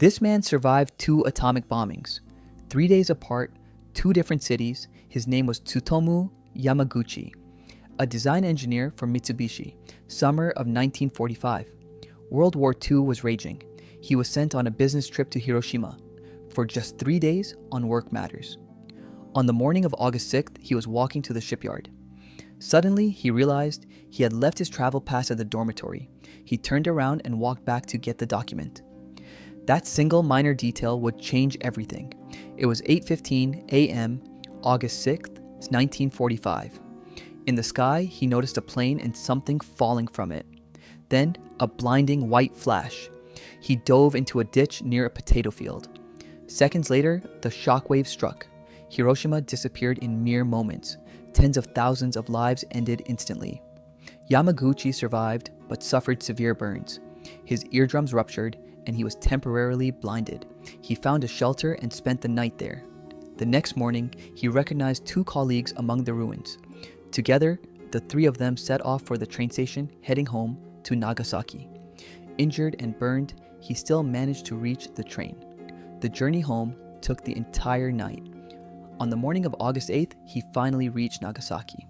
This man survived two atomic bombings. 3 days apart, two different cities. His name was Tsutomu Yamaguchi, a design engineer for Mitsubishi, summer of 1945. World War II was raging. He was sent on a business trip to Hiroshima for just 3 days on work matters. On the morning of August 6th, he was walking to the shipyard. Suddenly, he realized he had left his travel pass at the dormitory. He turned around and walked back to get the document. That single minor detail would change everything. It was 8:15 a.m., August 6th, 1945. In the sky, he noticed a plane and something falling from it. Then, a blinding white flash. He dove into a ditch near a potato field. Seconds later, the shockwave struck. Hiroshima disappeared in mere moments. Tens of thousands of lives ended instantly. Yamaguchi survived, but suffered severe burns. His eardrums ruptured, and he was temporarily blinded. He found a shelter and spent the night there. The next morning, he recognized two colleagues among the ruins. Together, the three of them set off for the train station, heading home to Nagasaki. Injured and burned, he still managed to reach the train. The journey home took the entire night. On the morning of August 8th, he finally reached Nagasaki.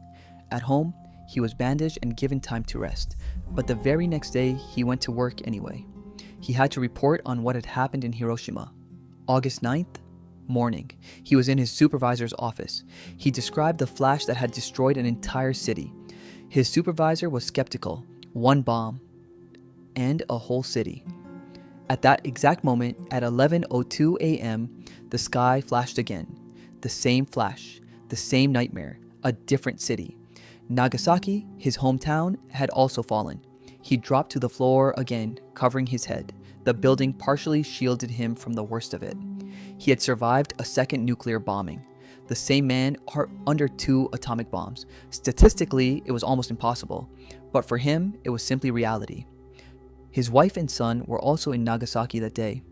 At home, he was bandaged and given time to rest, but the very next day, he went to work anyway. He had to report on what had happened in Hiroshima. August 9th, morning. He was in his supervisor's office. He described the flash that had destroyed an entire city. His supervisor was skeptical. One bomb and a whole city. At that exact moment, at 11:02 a.m., the sky flashed again. The same flash, the same nightmare, a different city. Nagasaki, his hometown, had also fallen. He dropped to the floor again, covering his head. The building partially shielded him from the worst of it. He had survived a second nuclear bombing. The same man under two atomic bombs. Statistically, it was almost impossible, but for him, it was simply reality. His wife and son were also in Nagasaki that day.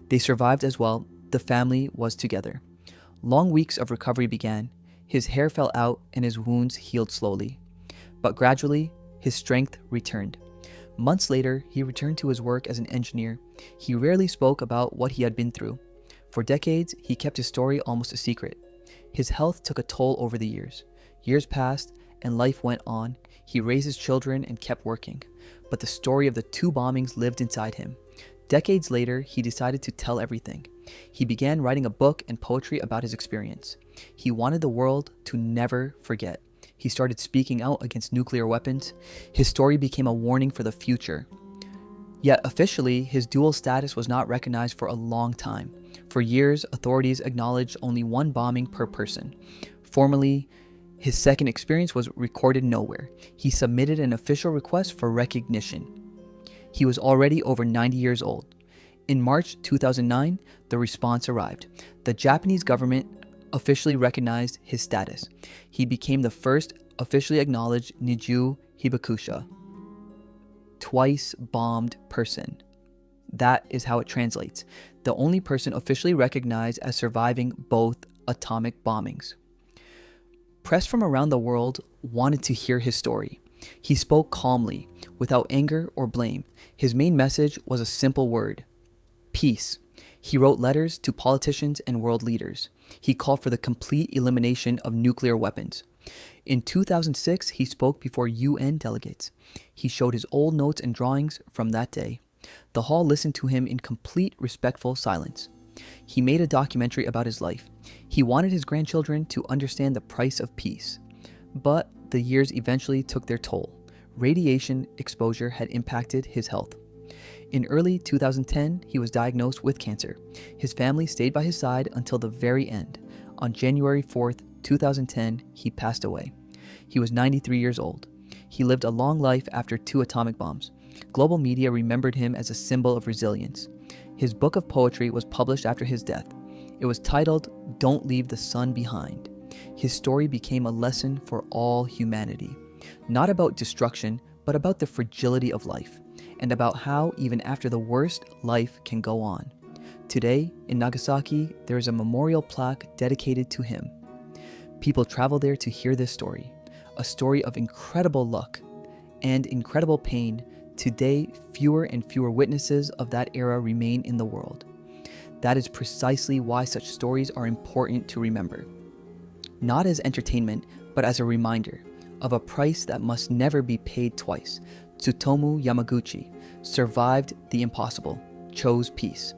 They survived as well. The family was together. Long weeks of recovery began. His hair fell out and his wounds healed slowly. But gradually, his strength returned. Months later, he returned to his work as an engineer. He rarely spoke about what he had been through. For decades, he kept his story almost a secret. His health took a toll over the years. Years passed, and life went on. He raised his children and kept working. But the story of the two bombings lived inside him. Decades later, he decided to tell everything. He began writing a book and poetry about his experience. He wanted the world to never forget. He started speaking out against nuclear weapons. His story became a warning for the future. Yet officially, his dual status was not recognized for a long time. For years, authorities acknowledged only one bombing per person. Formally, his second experience was recorded nowhere. He submitted an official request for recognition. He was already over 90 years old. In March 2009, the response arrived. The Japanese government officially recognized his status. He became the first officially acknowledged Niju Hibakusha, twice bombed person. That is how it translates. The only person officially recognized as surviving both atomic bombings. Press from around the world wanted to hear his story. He spoke calmly, without anger or blame. His main message was a simple word: peace. He wrote letters to politicians and world leaders. He called for the complete elimination of nuclear weapons. In 2006, he spoke before UN delegates. He showed his old notes and drawings from that day. The hall listened to him in complete respectful silence. He made a documentary about his life. He wanted his grandchildren to understand the price of peace. But the years eventually took their toll. Radiation exposure had impacted his health. In early 2010, he was diagnosed with cancer. His family stayed by his side until the very end. On January 4th, 2010, he passed away. He was 93 years old. He lived a long life after two atomic bombs. Global media remembered him as a symbol of resilience. His book of poetry was published after his death. It was titled, "Don't Leave the Sun Behind." His story became a lesson for all humanity, not about destruction, but about the fragility of life, and about how, even after the worst, life can go on. Today, in Nagasaki, there is a memorial plaque dedicated to him. People travel there to hear this story, a story of incredible luck and incredible pain. Today, fewer and fewer witnesses of that era remain in the world. That is precisely why such stories are important to remember. Not as entertainment, but as a reminder of a price that must never be paid twice. Tsutomu Yamaguchi survived the impossible, chose peace,